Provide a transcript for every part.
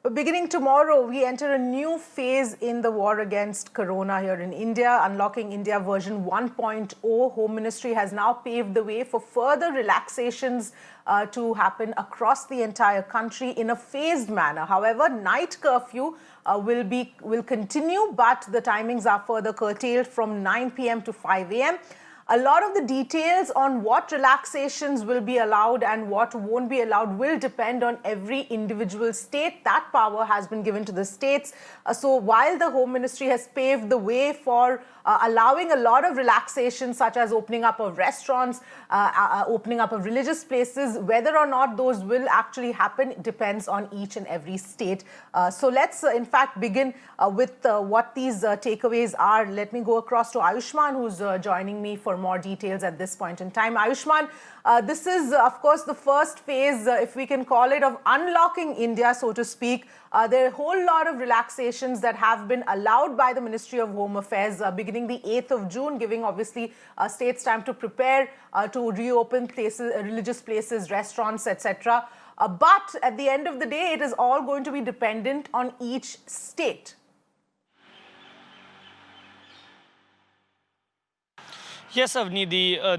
But beginning tomorrow, we enter a new phase in the war against corona here in India. Unlocking India version 1.0, Home Ministry has now paved the way for further relaxations to happen across the entire country in a phased manner. However, night curfew will continue, but the timings are further curtailed from 9 p.m. to 5 a.m. A lot of the details on what relaxations will be allowed and what won't be allowed will depend on every individual state. That power has been given to the states. So while the Home Ministry has paved the way for allowing a lot of relaxations, such as opening up of restaurants, opening up of religious places, whether or not those will actually happen depends on each and every state. So let's in fact begin with what these takeaways are. Let me go across to Ayushman, who's joining me for more details at this point in time. Ayushman, this is of course the first phase, if we can call it, of unlocking India, so to speak. There are a whole lot of relaxations that have been allowed by the Ministry of Home Affairs beginning the 8th of June, giving obviously states time to prepare to reopen places, religious places, restaurants, etc. But at the end of the day, it is all going to be dependent on each state. Yes, Avni,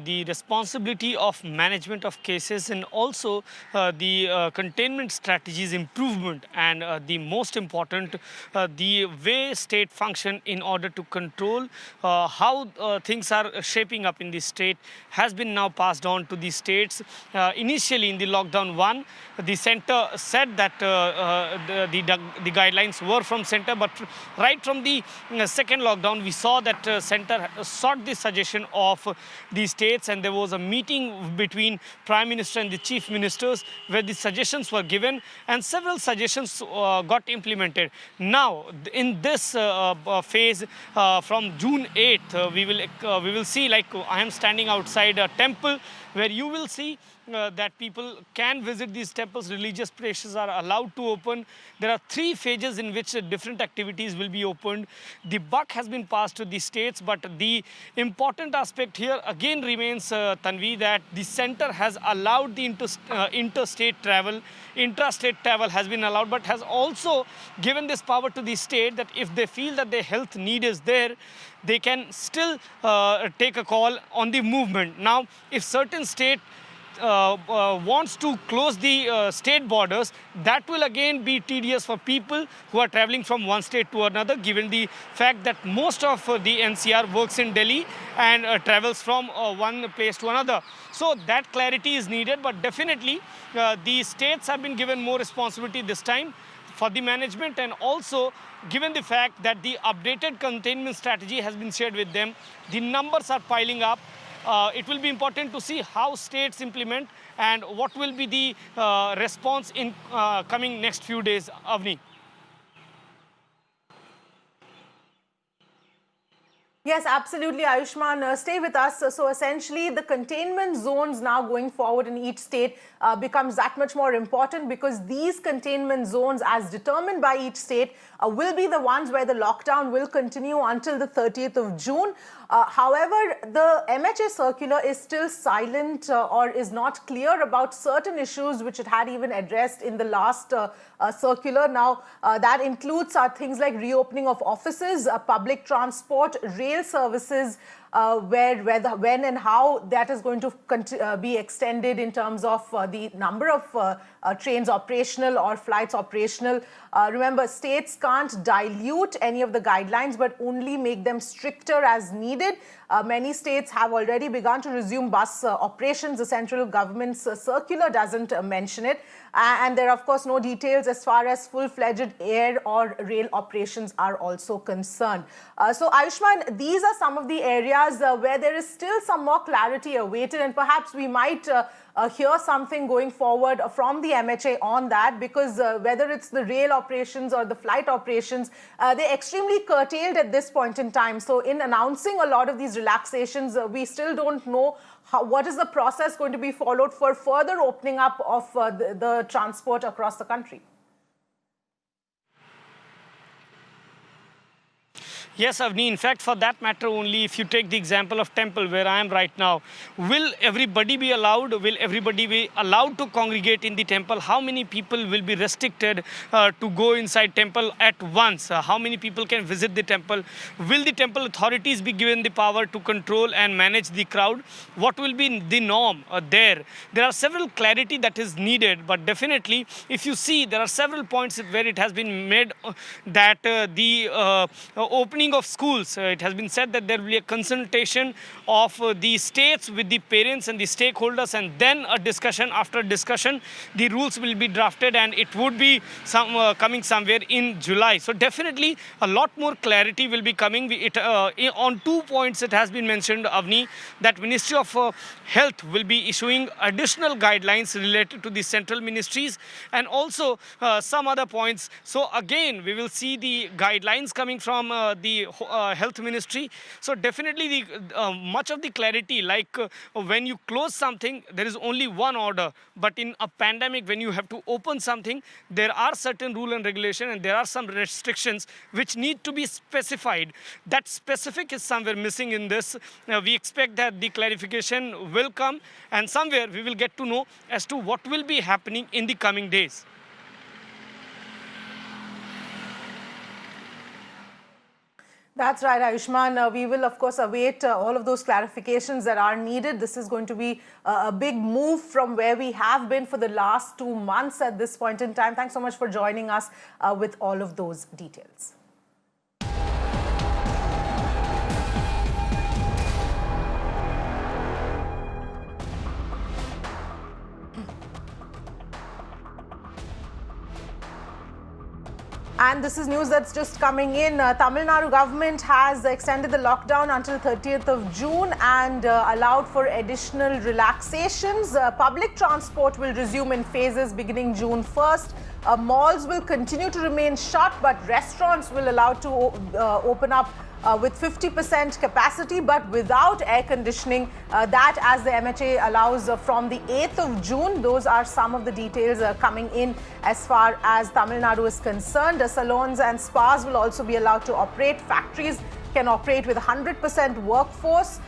the responsibility of management of cases and also the containment strategies improvement and the most important, the way state function in order to control how things are shaping up in the state has been now passed on to the states. Initially in the lockdown 1, the center said that the guidelines were from center, but right from the second lockdown, we saw that center sought the suggestion of the states, and there was a meeting between Prime Minister and the Chief Ministers where the suggestions were given and several suggestions got implemented. Now, in this phase from June 8th, we will see, like I am standing outside a temple where you will see that people can visit these temples. Religious places are allowed to open. There are 3 phases in which different activities will be opened. The buck has been passed to the states, but the important aspect here again remains, Tanvi, that the center has allowed the interstate travel. Intrastate travel has been allowed, but has also given this power to the state that if they feel that their health need is there, they can still take a call on the movement. Now, if certain state wants to close the state borders, that will again be tedious for people who are traveling from one state to another, given the fact that most of the NCR works in Delhi and travels from one place to another. So that clarity is needed, but definitely the states have been given more responsibility this time for the management, and also given the fact that the updated containment strategy has been shared with them, the numbers are piling up. It will be important to see how states implement and what will be the response in coming next few days, Avni. Yes, absolutely, Ayushman. Stay with us. So essentially, the containment zones now going forward in each state becomes that much more important, because these containment zones, as determined by each state, will be the ones where the lockdown will continue until the 30th of June. However, the MHA circular is still silent or is not clear about certain issues which it had even addressed in the last circular. Now, that includes things like reopening of offices, public transport, rail services, when and how that is going to be extended in terms of the number of trains operational or flights operational. Remember, states can't dilute any of the guidelines, but only make them stricter as needed. Many states have already begun to resume bus operations. The central government's circular doesn't mention it. And there are, of course, no details as far as full-fledged air or rail operations are also concerned. So, Ayushman, these are some of the areas where there is still some more clarity awaited, and perhaps we might hear something going forward from the MHA on that, because whether it's the rail operations or the flight operations, they're extremely curtailed at this point in time. So in announcing a lot of these relaxations, we still don't know what is the process going to be followed for further opening up of the transport across the country. Yes, Avni. In fact, for that matter only, if you take the example of temple where I am right now, will everybody be allowed? Will everybody be allowed to congregate in the temple? How many people will be restricted to go inside temple at once? How many people can visit the temple? Will the temple authorities be given the power to control and manage the crowd? What will be the norm there? There are several clarity that is needed, but definitely, if you see, there are several points where it has been made that the opening of schools, it has been said that there will be a consultation of the states with the parents and the stakeholders, and then a discussion. After discussion, the rules will be drafted, and it would be coming somewhere in July. So definitely a lot more clarity will be coming. On 2 points it has been mentioned, Avni, that Ministry of Health will be issuing additional guidelines related to the central ministries, and also some other points. So again, we will see the guidelines coming from the health ministry. So definitely much of the clarity, like when you close something, there is only one order. But in a pandemic, when you have to open something, there are certain rule and regulation, and there are some restrictions which need to be specified. That specific is somewhere missing in this. We expect that the clarification will come, and somewhere we will get to know as to what will be happening in the coming days. That's right, Ayushman. We will, of course, await all of those clarifications that are needed. This is going to be a big move from where we have been for the last 2 months at this point in time. Thanks so much for joining us with all of those details. And this is news that's just coming in. Tamil Nadu government has extended the lockdown until 30th of June and allowed for additional relaxations. Public transport will resume in phases beginning June 1st. Malls will continue to remain shut, but restaurants will allow to open up with 50% capacity, but without air conditioning. That, as the MHA allows from the 8th of June. Those are some of the details coming in as far as Tamil Nadu is concerned. Salons and spas will also be allowed to operate. Factories can operate with 100% workforce.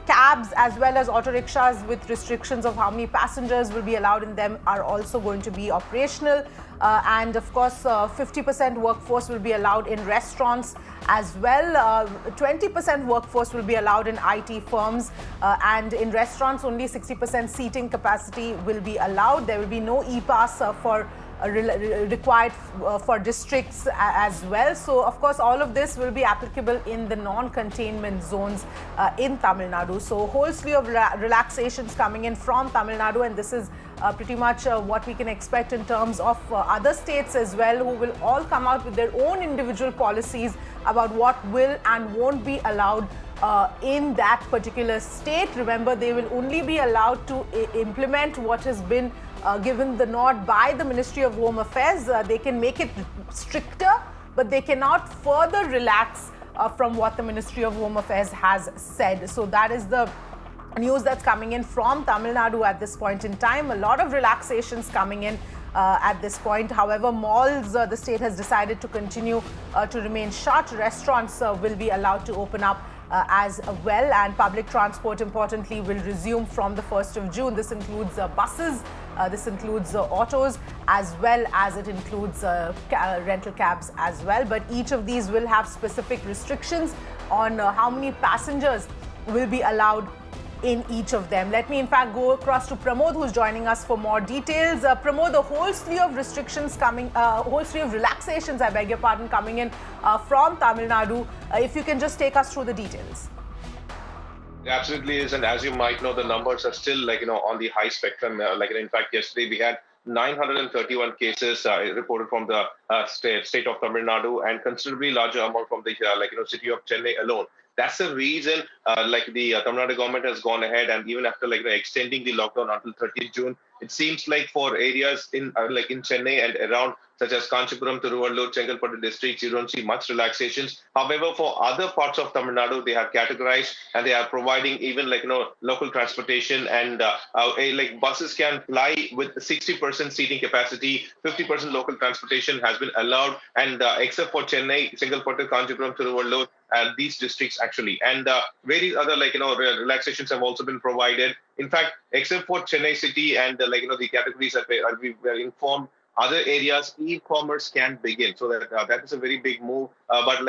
Cabs as well as auto rickshaws with restrictions of how many passengers will be allowed in them are also going to be operational. And of course, 50% workforce will be allowed in restaurants as well. 20% workforce will be allowed in IT firms, and in restaurants only 60% seating capacity will be allowed. There will be no e-pass for required for districts as well. So of course all of this will be applicable in the non-containment zones in Tamil Nadu. So whole slew of relaxations coming in from Tamil Nadu, and this is pretty much what we can expect in terms of other states as well, who will all come out with their own individual policies about what will and won't be allowed in that particular state. Remember, they will only be allowed to implement what has been given the nod by the Ministry of Home Affairs. They can make it stricter, but they cannot further relax from what the Ministry of Home Affairs has said. So that is the news that's coming in from Tamil Nadu at this point in time. A lot of relaxations coming in at this point. However, malls, the state has decided to continue to remain shut. Restaurants will be allowed to open up as well, and public transport, importantly, will resume from the 1st of June. This includes buses, this includes autos, as well as it includes rental cabs as well. But each of these will have specific restrictions on how many passengers will be allowed in each of them. Let me in fact go across to Pramod, who's joining us for more details. Pramod, a whole slew of restrictions coming, whole slew of relaxations, I beg your pardon, coming in from Tamil Nadu. If you can just take us through the details. It absolutely is, and as you might know, the numbers are still on the high spectrum. In fact, yesterday we had 931 cases reported from the state of Tamil Nadu, and considerably larger amount from the city of Chennai alone. That's the reason, the Tamil Nadu government has gone ahead, and even after extending the lockdown until 30th June, it seems like for areas in in Chennai and around, such as Kanchipuram, Tiruvallur, Chengalpattu districts, you don't see much relaxations. However, for other parts of Tamil Nadu, they have categorized and they are providing even local transportation, and buses can fly with 60% seating capacity, 50% local transportation has been allowed, and except for Chennai, Chengalpattu, Kanchipuram, Tiruvallur, and these districts actually, and various other relaxations have also been provided. In fact, except for Chennai city and the categories that we were informed, other areas e-commerce can begin. So that is a very big move. But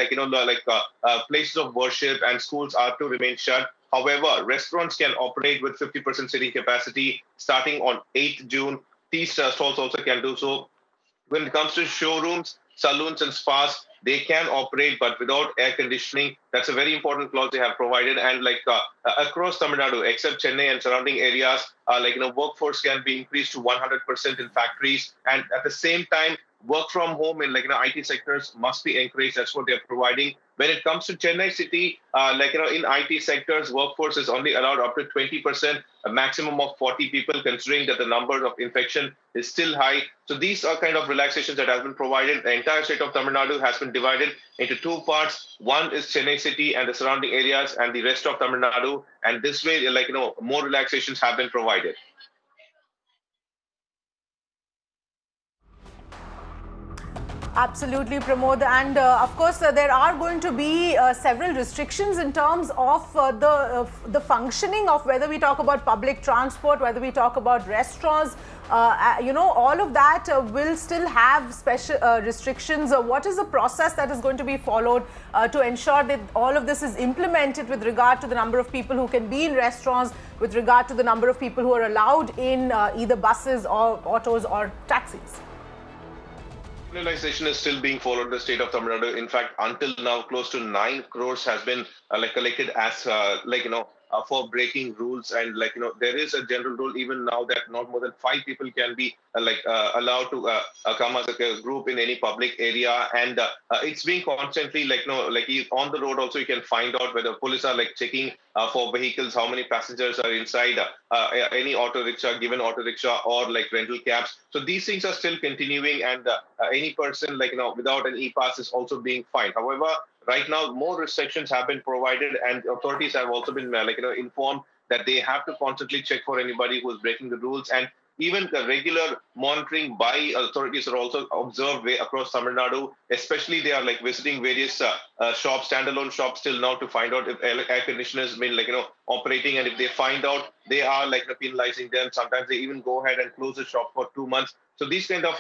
places of worship and schools are to remain shut. However, restaurants can operate with 50% seating capacity starting on 8th June. These stalls also can do so. When it comes to showrooms, saloons, and spas, they can operate, but without air conditioning. That's a very important clause they have provided. And across Tamil Nadu, except Chennai and surrounding areas, workforce can be increased to 100% in factories. And at the same time, work from home in IT sectors must be encouraged. That's what they're providing. When it comes to Chennai city, in IT sectors, workforce is only allowed up to 20%, a maximum of 40 people, considering that the number of infection is still high. So these are kind of relaxations that have been provided. The entire state of Tamil Nadu has been divided into two parts. One is Chennai city and the surrounding areas, and the rest of Tamil Nadu. And this way, more relaxations have been provided. Absolutely, Pramod. And of course, there are going to be several restrictions in terms of the functioning of whether we talk about public transport, whether we talk about restaurants. All of that will still have special restrictions. What is the process that is going to be followed to ensure that all of this is implemented with regard to the number of people who can be in restaurants, with regard to the number of people who are allowed in either buses or autos or taxis? Criminalization is still being followed in the state of Tamil Nadu. In fact, until now, close to 9 crores has been collected as for breaking rules, and there is a general rule even now that not more than 5 people can be allowed to come as a group in any public area, and it's being constantly on the road also you can find out whether police are checking for vehicles, how many passengers are inside any auto rickshaw, given auto rickshaw, or rental cabs. So these things are still continuing, and any person without an e-pass is also being fined. However, right now more restrictions have been provided, and authorities have also been informed that they have to constantly check for anybody who is breaking the rules, and even the regular monitoring by authorities are also observed across Tamil Nadu. Especially, they are visiting various shops, standalone shops, till now to find out if air conditioners been operating, and if they find out, they are penalizing them. Sometimes they even go ahead and close the shop for 2 months. So these kind of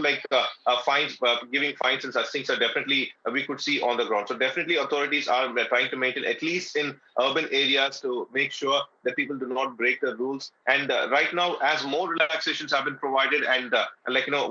fines, giving fines and such things are definitely we could see on the ground. So definitely authorities are trying to maintain, at least in urban areas, to make sure that people do not break the rules. And right now, as more relaxations have been provided, and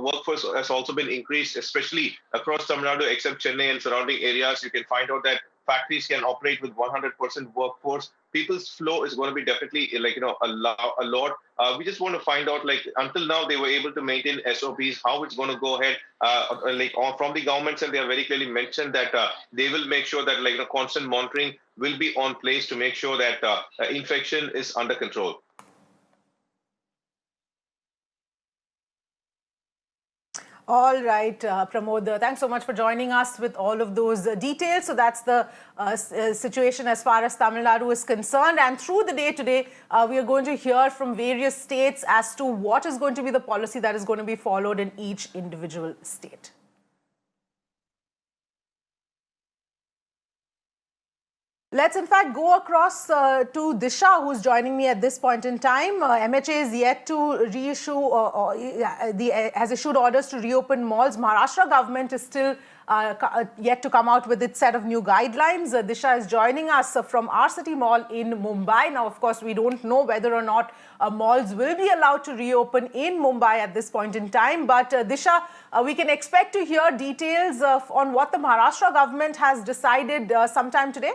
workforce has also been increased, especially across Tamil Nadu, except Chennai and surrounding areas, you can find out that factories can operate with 100% workforce. People's flow is going to be definitely a lot. We just want to find out, until now they were able to maintain SOPs, how it's going to go ahead from the governments, and they have very clearly mentioned that they will make sure that constant monitoring will be on place to make sure that infection is under control. All right, Pramod, thanks so much for joining us with all of those details. So that's the situation as far as Tamil Nadu is concerned. And through the day today, we are going to hear from various states as to what is going to be the policy that is going to be followed in each individual state. Let's in fact go across to Disha, who's joining me at this point in time. MHA is yet to reissue, has issued orders to reopen malls. Maharashtra government is still yet to come out with its set of new guidelines. Disha is joining us from our city mall in Mumbai. Now, of course, we don't know whether or not malls will be allowed to reopen in Mumbai at this point in time. But Disha, we can expect to hear details on what the Maharashtra government has decided sometime today.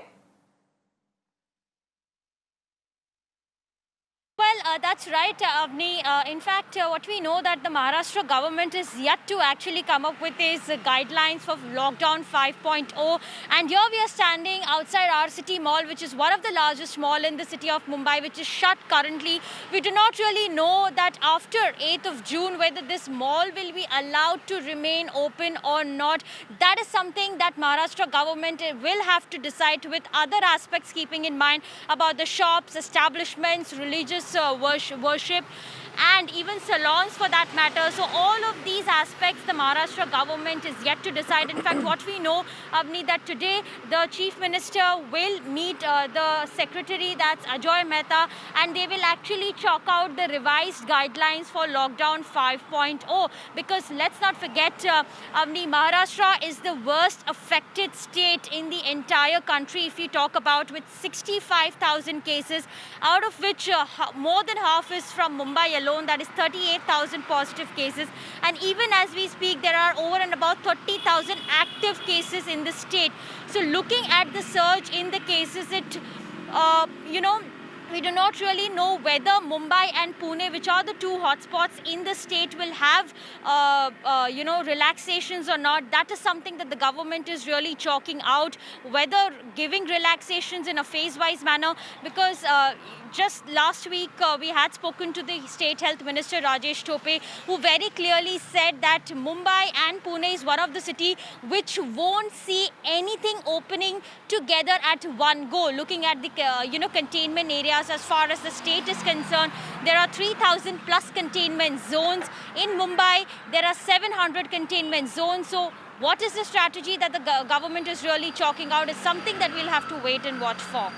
Well, that's right, Avni. In fact, what we know that the Maharashtra government is yet to actually come up with is guidelines for lockdown 5.0. And here we are standing outside our city mall, which is one of the largest mall in the city of Mumbai, which is shut currently. We do not really know that after 8th of June, whether this mall will be allowed to remain open or not. That is something that Maharashtra government will have to decide, with other aspects keeping in mind about the shops, establishments, religious worship, and even salons for that matter. So all of these aspects the Maharashtra government is yet to decide. In fact, what we know, Avni, that today the Chief Minister will meet the Secretary, that's Ajoy Mehta, and they will actually chalk out the revised guidelines for lockdown 5.0. Because let's not forget, Avni, Maharashtra is the worst affected state in the entire country, if you talk about, with 65,000 cases, out of which more than half is from Mumbai alone, that is 38,000 positive cases. And even as we speak, there are over and about 30,000 active cases in the state. So looking at the surge in the cases, we do not really know whether Mumbai and Pune, which are the two hotspots in the state, will have, relaxations or not. That is something that the government is really chalking out, whether giving relaxations in a phase-wise manner, because just last week, we had spoken to the State Health Minister, Rajesh Tope, who very clearly said that Mumbai and Pune is one of the cities which won't see anything opening together at one go. Looking at the, containment areas as far as the state is concerned, there are 3,000 plus containment zones. In Mumbai, there are 700 containment zones. So what is the strategy that the government is really chalking out is something that we'll have to wait and watch for.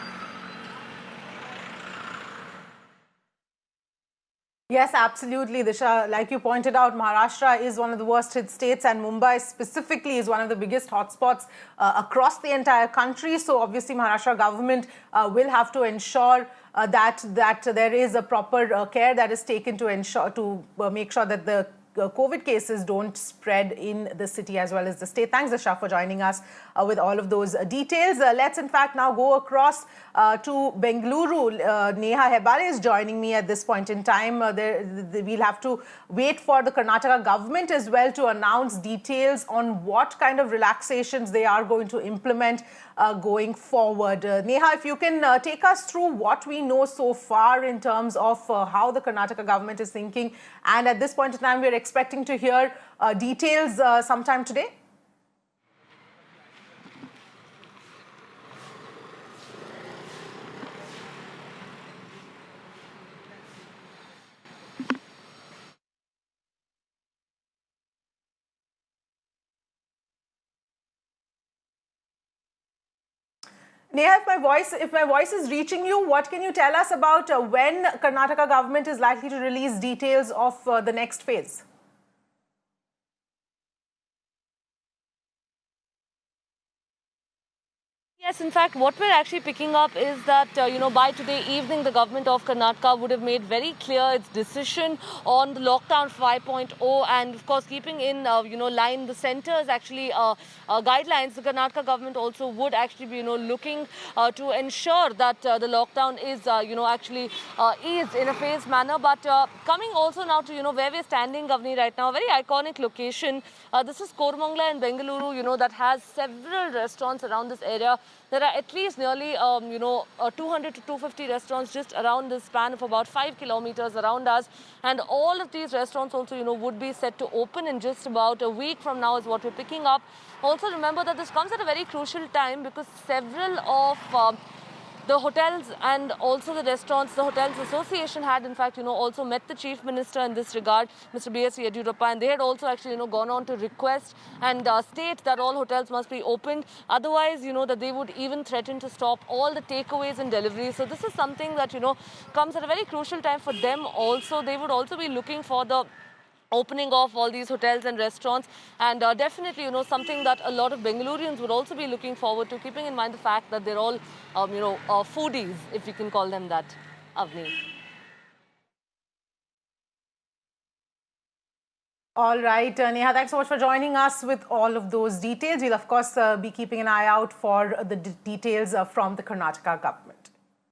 Yes, absolutely, Disha. Like you pointed out, Maharashtra is one of the worst hit states, and Mumbai specifically is one of the biggest hotspots across the entire country. So obviously, Maharashtra government will have to ensure that there is a proper care that is taken to ensure make sure that the COVID cases don't spread in the city as well as the state. Thanks, Disha, for joining us with all of those details. Let's in fact now go across to Bengaluru. Neha Hebare is joining me at this point in time. We'll have to wait for the Karnataka government as well to announce details on what kind of relaxations they are going to implement going forward. Neha, if you can take us through what we know so far in terms of how the Karnataka government is thinking, and at this point in time we're expecting to hear details sometime today. Neha, if my voice is reaching you, what can you tell us about when Karnataka government is likely to release details of the next phase? Yes, in fact, what we're actually picking up is that, by today evening, the government of Karnataka would have made very clear its decision on the lockdown 5.0, and of course, keeping in, line the centre's actually guidelines, the Karnataka government also would actually be, looking to ensure that the lockdown is, actually eased in a phased manner. But coming also now to, where we're standing, Avni, right now, a very iconic location. This is Koramangala in Bengaluru, that has several restaurants around this area. There are at least nearly, 200 to 250 restaurants just around this span of about 5 kilometers around us. And all of these restaurants also, would be set to open in just about a week from now is what we're picking up. Also remember that this comes at a very crucial time because several of the hotels and also the restaurants, the Hotels Association had in fact, also met the Chief Minister in this regard, Mr. B.S. Yediyurappa, and they had also actually, gone on to request and state that all hotels must be opened. Otherwise, that they would even threaten to stop all the takeaways and deliveries. So this is something that, comes at a very crucial time for them also. They would also be looking for the opening of all these hotels and restaurants, and definitely, something that a lot of Bengalurians would also be looking forward to, keeping in mind the fact that they're all, foodies, if you can call them that, Avni. All right, Neha, thanks so much for joining us with all of those details. We'll, of course, be keeping an eye out for the details from the Karnataka government.